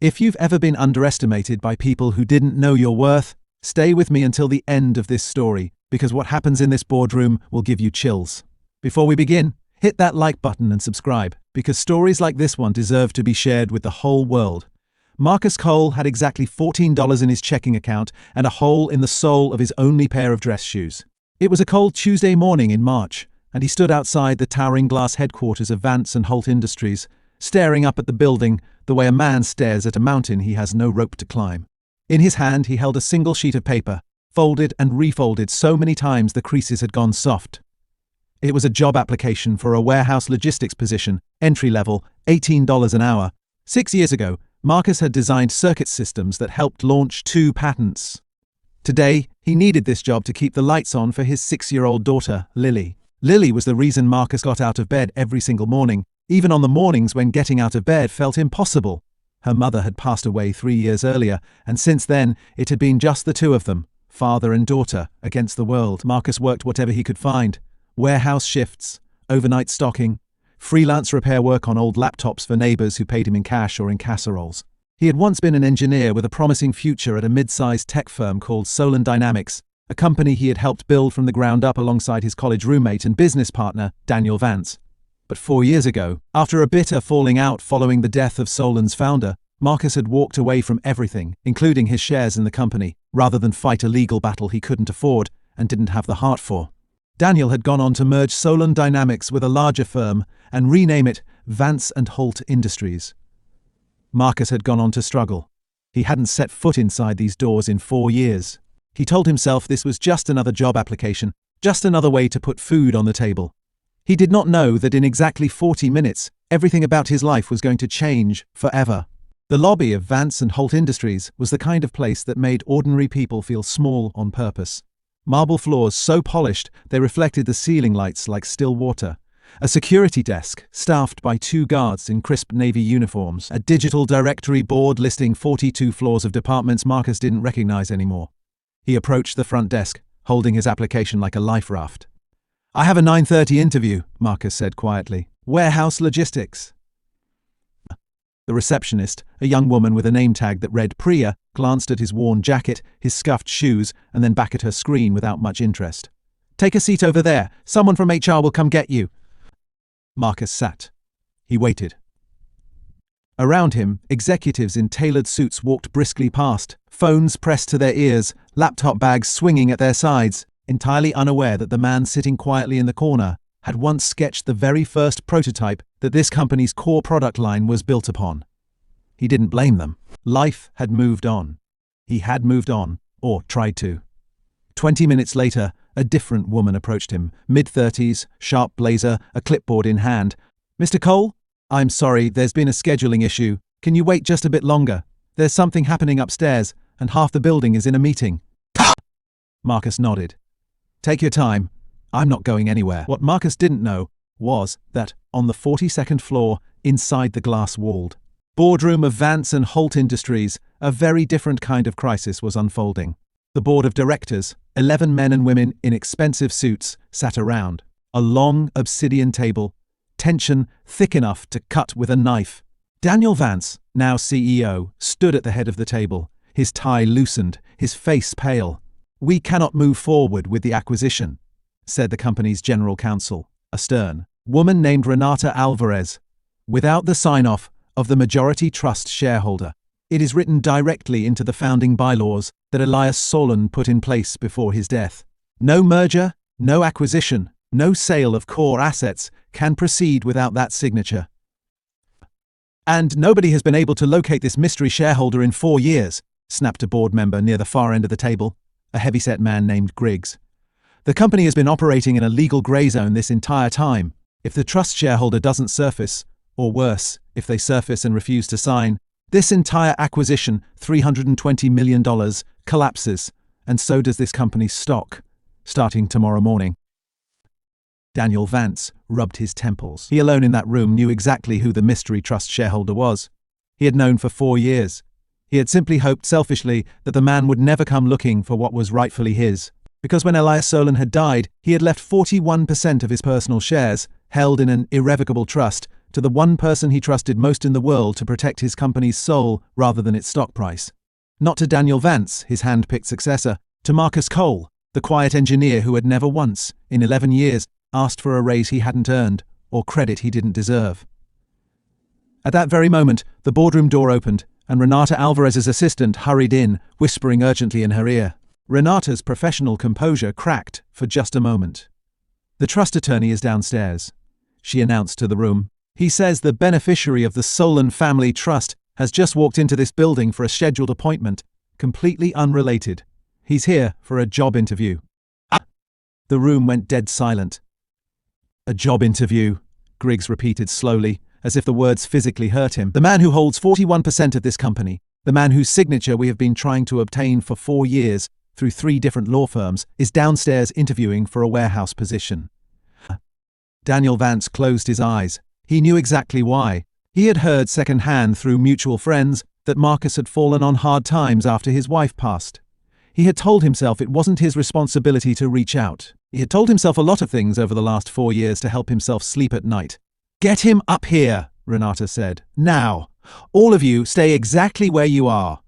If you've ever been underestimated by people who didn't know your worth, stay with me until the end of this story, because what happens in this boardroom will give you chills. Before we begin, hit that like button and subscribe, because stories like this one deserve to be shared with the whole world. Marcus Cole had exactly $14 in his checking account and a hole in the sole of his only pair of dress shoes. It was a cold Tuesday morning in March, and he stood outside the towering glass headquarters of Vance and Holt Industries, staring up at the building the way a man stares at a mountain he has no rope to climb. In his hand he held a single sheet of paper, folded and refolded so many times the creases had gone soft. It was a job application for a warehouse logistics position, entry level, $18 an hour. 6 years ago, Marcus had designed circuit systems that helped launch 2 patents. Today, he needed this job to keep the lights on for his 6-year-old daughter, Lily. Lily was the reason Marcus got out of bed every single morning, even on the mornings when getting out of bed felt impossible. Her mother had passed away 3 years earlier, and since then, it had been just the two of them, father and daughter, against the world. Marcus worked whatever he could find. Warehouse shifts, overnight stocking, freelance repair work on old laptops for neighbors who paid him in cash or in casseroles. He had once been an engineer with a promising future at a mid-sized tech firm called Solon Dynamics, a company he had helped build from the ground up alongside his college roommate and business partner, Daniel Vance. But 4 years ago, after a bitter falling out following the death of Solon's founder, Marcus had walked away from everything, including his shares in the company, rather than fight a legal battle he couldn't afford and didn't have the heart for. Daniel had gone on to merge Solon Dynamics with a larger firm and rename it Vance and Holt Industries. Marcus had gone on to struggle. He hadn't set foot inside these doors in 4 years. He told himself this was just another job application, just another way to put food on the table. He did not know that in exactly 40 minutes, everything about his life was going to change forever. The lobby of Vance and Holt Industries was the kind of place that made ordinary people feel small on purpose. Marble floors so polished they reflected the ceiling lights like still water. A security desk staffed by 2 guards in crisp navy uniforms. A digital directory board listing 42 floors of departments Marcus didn't recognize anymore. He approached the front desk, holding his application like a life raft. "I have a 9:30 interview," Marcus said quietly. "Warehouse logistics." The receptionist, a young woman with a name tag that read Priya, glanced at his worn jacket, his scuffed shoes, and then back at her screen without much interest. "Take a seat over there. Someone from HR will come get you." Marcus sat. He waited. Around him, executives in tailored suits walked briskly past, phones pressed to their ears, laptop bags swinging at their sides, entirely unaware that the man sitting quietly in the corner had once sketched the very first prototype that this company's core product line was built upon. He didn't blame them. Life had moved on. He had moved on, or tried to. 20 minutes later, a different woman approached him, mid-30s, sharp blazer, a clipboard in hand. "Mr. Cole? I'm sorry, there's been a scheduling issue. Can you wait just a bit longer? There's something happening upstairs, and half the building is in a meeting." Marcus nodded. "Take your time. I'm not going anywhere." What Marcus didn't know was that, on the 42nd floor, inside the glass-walled boardroom of Vance and Holt Industries, a very different kind of crisis was unfolding. The board of directors, 11 men and women in expensive suits, sat around. A long obsidian table, tension thick enough to cut with a knife. Daniel Vance, now CEO, stood at the head of the table, his tie loosened, his face pale. "We cannot move forward with the acquisition," said the company's general counsel, a stern woman named Renata Alvarez, "without the sign-off of the majority trust shareholder. It is written directly into the founding bylaws that Elias Solon put in place before his death. No merger, no acquisition, no sale of core assets can proceed without that signature. And nobody has been able to locate this mystery shareholder in 4 years," snapped a board member near the far end of the table, a heavyset man named Griggs. "The company has been operating in a legal grey zone this entire time. If the trust shareholder doesn't surface, or worse, if they surface and refuse to sign, this entire acquisition, $320 million, collapses, and so does this company's stock, starting tomorrow morning." Daniel Vance rubbed his temples. He alone in that room knew exactly who the mystery trust shareholder was. He had known for 4 years. He had simply hoped selfishly that the man would never come looking for what was rightfully his. Because when Elias Solon had died, he had left 41% of his personal shares, held in an irrevocable trust, to the one person he trusted most in the world to protect his company's soul rather than its stock price. Not to Daniel Vance, his hand-picked successor, to Marcus Cole, the quiet engineer who had never once, in 11 years, asked for a raise he hadn't earned or credit he didn't deserve. At that very moment, the boardroom door opened, and Renata Alvarez's assistant hurried in, whispering urgently in her ear. Renata's professional composure cracked for just a moment. "The trust attorney is downstairs," she announced to the room. "He says the beneficiary of the Solon family trust has just walked into this building for a scheduled appointment, completely unrelated. He's here for a job interview." The room went dead silent. "A job interview," Griggs repeated slowly, as if the words physically hurt him. "The man who holds 41% of this company, the man whose signature we have been trying to obtain for 4 years through 3 different law firms, is downstairs interviewing for a warehouse position." Daniel Vance closed his eyes. He knew exactly why. He had heard secondhand through mutual friends that Marcus had fallen on hard times after his wife passed. He had told himself it wasn't his responsibility to reach out. He had told himself a lot of things over the last 4 years to help himself sleep at night. "Get him up here," Renata said. "Now. All of you stay exactly where you are."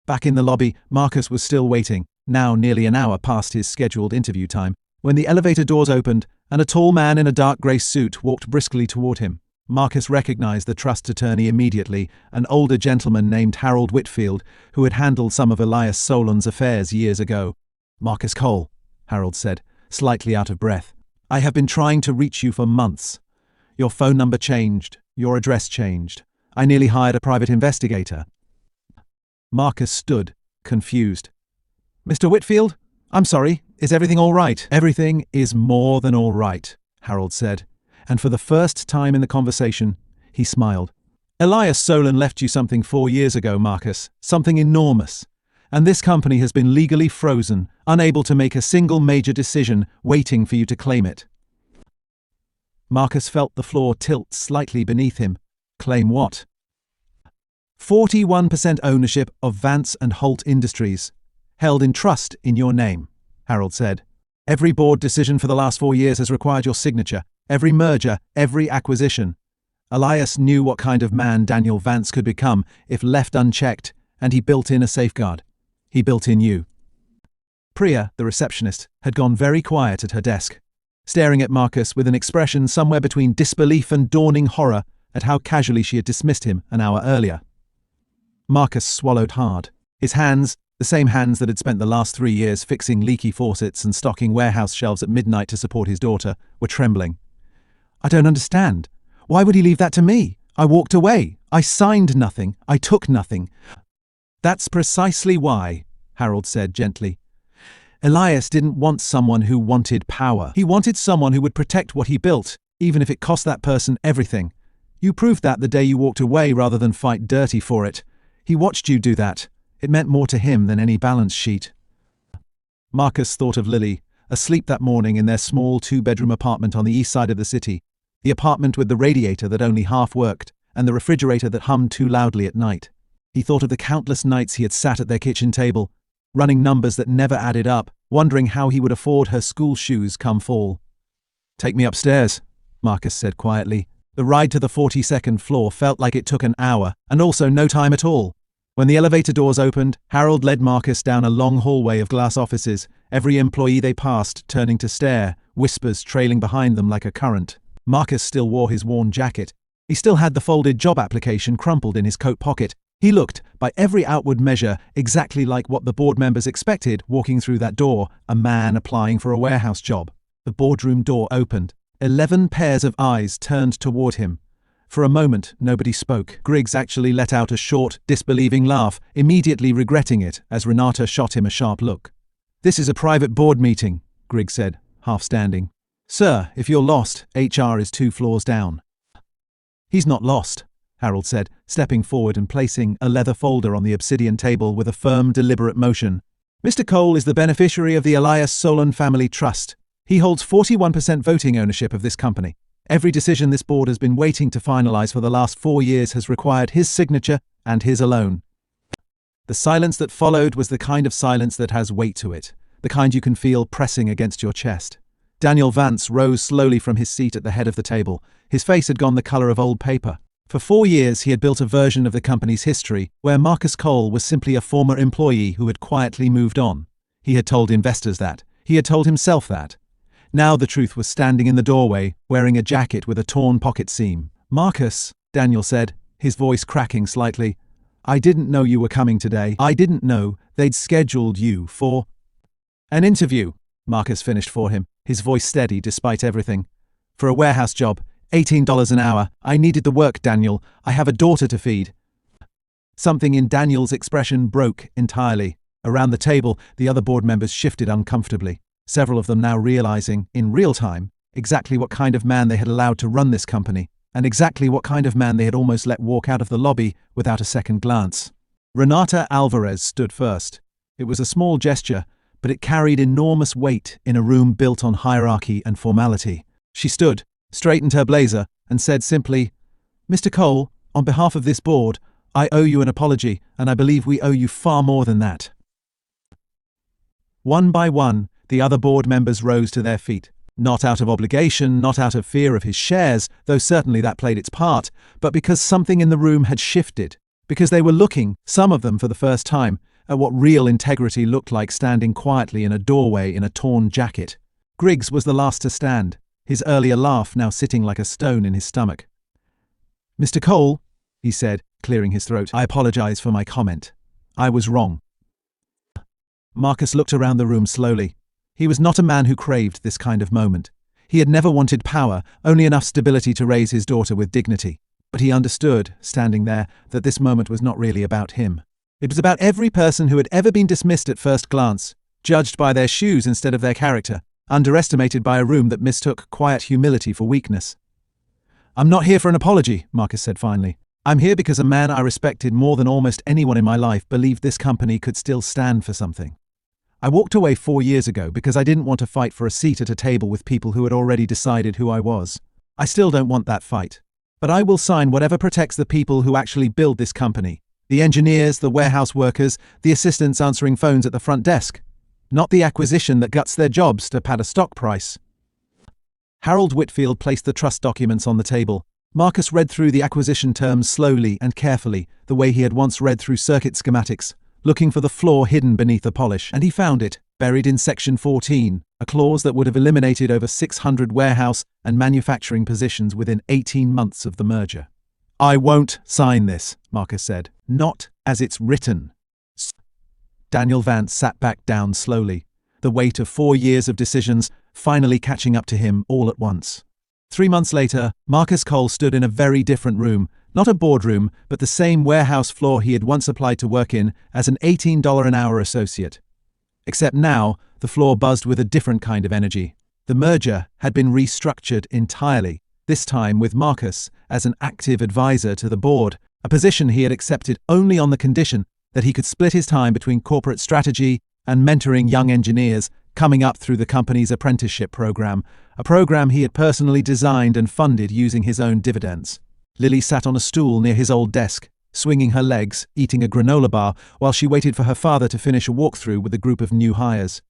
Back in the lobby, Marcus was still waiting, now nearly an hour past his scheduled interview time, when the elevator doors opened and a tall man in a dark grey suit walked briskly toward him. Marcus recognized the trust attorney immediately, an older gentleman named Harold Whitfield, who had handled some of Elias Solon's affairs years ago. "Marcus Cole," Harold said, slightly out of breath. "I have been trying to reach you for months. Your phone number changed. Your address changed. I nearly hired a private investigator." Marcus stood, confused. "Mr. Whitfield? I'm sorry, is everything all right?" "Everything is more than all right," Harold said, and for the first time in the conversation, he smiled. "Elias Solon left you something 4 years ago, Marcus, something enormous. And this company has been legally frozen, unable to make a single major decision, waiting for you to claim it." Marcus felt the floor tilt slightly beneath him. "Claim what?" 41% ownership of Vance and Holt Industries, held in trust in your name," Harold said. "Every board decision for the last 4 years has required your signature. Every merger, every acquisition. Elias knew what kind of man Daniel Vance could become if left unchecked, and he built in a safeguard. He built in you." Priya, the receptionist, had gone very quiet at her desk, staring at Marcus with an expression somewhere between disbelief and dawning horror at how casually she had dismissed him an hour earlier. Marcus swallowed hard. His hands, the same hands that had spent the last 3 years fixing leaky faucets and stocking warehouse shelves at midnight to support his daughter, were trembling. "I don't understand. Why would he leave that to me? I walked away. I signed nothing. I took nothing." "That's precisely why," Harold said gently. "Elias didn't want someone who wanted power. He wanted someone who would protect what he built, even if it cost that person everything. You proved that the day you walked away rather than fight dirty for it. He watched you do that. It meant more to him than any balance sheet." Marcus thought of Lily, asleep that morning in their small 2-bedroom apartment on the east side of the city, the apartment with the radiator that only half worked and the refrigerator that hummed too loudly at night. He thought of the countless nights he had sat at their kitchen table, running numbers that never added up, wondering how he would afford her school shoes come fall. "Take me upstairs," Marcus said quietly. The ride to the 42nd floor felt like it took an hour, and also no time at all. When the elevator doors opened, Harold led Marcus down a long hallway of glass offices, every employee they passed turning to stare, whispers trailing behind them like a current. Marcus still wore his worn jacket. He still had the folded job application crumpled in his coat pocket. He looked, by every outward measure, exactly like what the board members expected walking through that door, a man applying for a warehouse job. The boardroom door opened. 11 pairs of eyes turned toward him. For a moment, nobody spoke. Griggs actually let out a short, disbelieving laugh, immediately regretting it as Renata shot him a sharp look. "This is a private board meeting," Griggs said, half standing. "Sir, if you're lost, HR is 2 floors down." "He's not lost," Harold said, stepping forward and placing a leather folder on the obsidian table with a firm, deliberate motion. "Mr. Cole is the beneficiary of the Elias Solon Family Trust. He holds 41% voting ownership of this company. Every decision this board has been waiting to finalize for the last 4 years has required his signature and his alone." The silence that followed was the kind of silence that has weight to it, the kind you can feel pressing against your chest. Daniel Vance rose slowly from his seat at the head of the table. His face had gone the color of old paper. For 4 years, he had built a version of the company's history where Marcus Cole was simply a former employee who had quietly moved on. He had told investors that. He had told himself that. Now the truth was standing in the doorway, wearing a jacket with a torn pocket seam. "Marcus," Daniel said, his voice cracking slightly, "I didn't know you were coming today. I didn't know they'd scheduled you for an interview." Marcus finished for him, his voice steady despite everything. "For a warehouse job, $18 an hour. I needed the work, Daniel. I have a daughter to feed." Something in Daniel's expression broke entirely. Around the table, the other board members shifted uncomfortably, several of them now realizing, in real time, exactly what kind of man they had allowed to run this company, and exactly what kind of man they had almost let walk out of the lobby without a second glance. Renata Alvarez stood first. It was a small gesture, but it carried enormous weight in a room built on hierarchy and formality. She stood, straightened her blazer, and said simply, "Mr. Cole, on behalf of this board, I owe you an apology, and I believe we owe you far more than that." One by one, the other board members rose to their feet. Not out of obligation, not out of fear of his shares, though certainly that played its part, but because something in the room had shifted, because they were looking, some of them for the first time, at what real integrity looked like standing quietly in a doorway in a torn jacket. Griggs was the last to stand, his earlier laugh now sitting like a stone in his stomach. "Mr. Cole," he said, clearing his throat, "I apologize for my comment. I was wrong." Marcus looked around the room slowly. He was not a man who craved this kind of moment. He had never wanted power, only enough stability to raise his daughter with dignity. But he understood, standing there, that this moment was not really about him. It was about every person who had ever been dismissed at first glance, judged by their shoes instead of their character, underestimated by a room that mistook quiet humility for weakness. "I'm not here for an apology," Marcus said finally. "I'm here because a man I respected more than almost anyone in my life believed this company could still stand for something. I walked away 4 years ago because I didn't want to fight for a seat at a table with people who had already decided who I was. I still don't want that fight. But I will sign whatever protects the people who actually build this company. The engineers, the warehouse workers, the assistants answering phones at the front desk. Not the acquisition that guts their jobs to pad a stock price." Harold Whitfield placed the trust documents on the table. Marcus read through the acquisition terms slowly and carefully, the way he had once read through circuit schematics, looking for the flaw hidden beneath the polish, and he found it, buried in Section 14, a clause that would have eliminated over 600 warehouse and manufacturing positions within 18 months of the merger. "I won't sign this," Marcus said. "Not as it's written." Daniel Vance sat back down slowly, the weight of 4 years of decisions finally catching up to him all at once. 3 months later, Marcus Cole stood in a very different room, not a boardroom, but the same warehouse floor he had once applied to work in as an $18 an hour associate. Except now, the floor buzzed with a different kind of energy. The merger had been restructured entirely, this time with Marcus as an active advisor to the board, a position he had accepted only on the condition that he could split his time between corporate strategy and mentoring young engineers coming up through the company's apprenticeship program, a program he had personally designed and funded using his own dividends. Lily sat on a stool near his old desk, swinging her legs, eating a granola bar, while she waited for her father to finish a walkthrough with a group of new hires.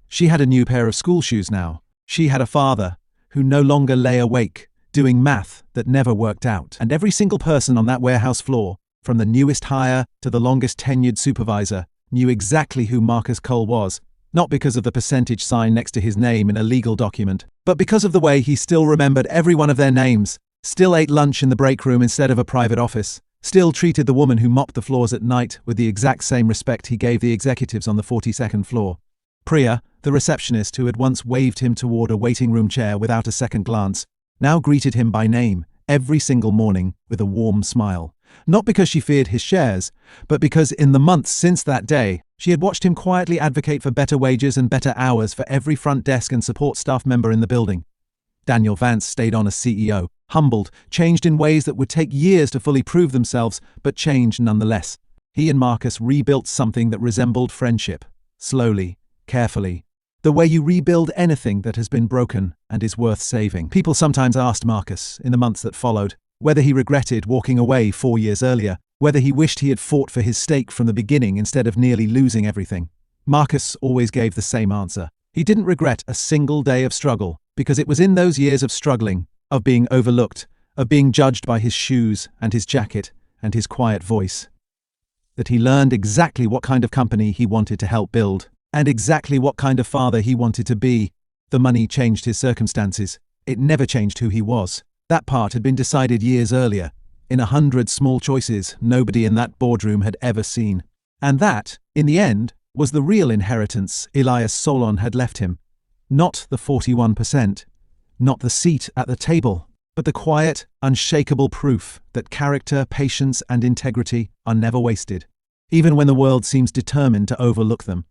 She had a new pair of school shoes now. She had a father who no longer lay awake, doing math that never worked out. And every single person on that warehouse floor, from the newest hire to the longest tenured supervisor, knew exactly who Marcus Cole was, not because of the percentage sign next to his name in a legal document, but because of the way he still remembered every one of their names, still ate lunch in the break room instead of a private office, still treated the woman who mopped the floors at night with the exact same respect he gave the executives on the 42nd floor. Priya, the receptionist who had once waved him toward a waiting room chair without a second glance, now greeted him by name every single morning with a warm smile. Not because she feared his shares, but because in the months since that day, she had watched him quietly advocate for better wages and better hours for every front desk and support staff member in the building. Daniel Vance stayed on as CEO, humbled, changed in ways that would take years to fully prove themselves, but changed nonetheless. He and Marcus rebuilt something that resembled friendship, slowly, carefully, the way you rebuild anything that has been broken and is worth saving. People sometimes asked Marcus, in the months that followed, whether he regretted walking away 4 years earlier, whether he wished he had fought for his stake from the beginning instead of nearly losing everything. Marcus always gave the same answer. He didn't regret a single day of struggle, because it was in those years of struggling, of being overlooked, of being judged by his shoes and his jacket and his quiet voice, that he learned exactly what kind of company he wanted to help build, and exactly what kind of father he wanted to be. The money changed his circumstances. It never changed who he was. That part had been decided years earlier, in 100 small choices nobody in that boardroom had ever seen. And that, in the end, was the real inheritance Elias Solon had left him. Not the 41%, not the seat at the table, but the quiet, unshakable proof that character, patience, and integrity are never wasted, even when the world seems determined to overlook them.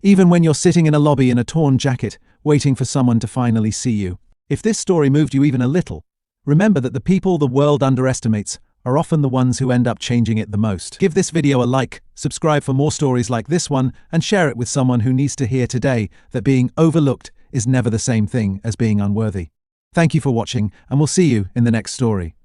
Even when you're sitting in a lobby in a torn jacket, waiting for someone to finally see you. If this story moved you even a little, remember that the people the world underestimates are often the ones who end up changing it the most. Give this video a like, subscribe for more stories like this one, and share it with someone who needs to hear today that being overlooked is never the same thing as being unworthy. Thank you for watching, and we'll see you in the next story.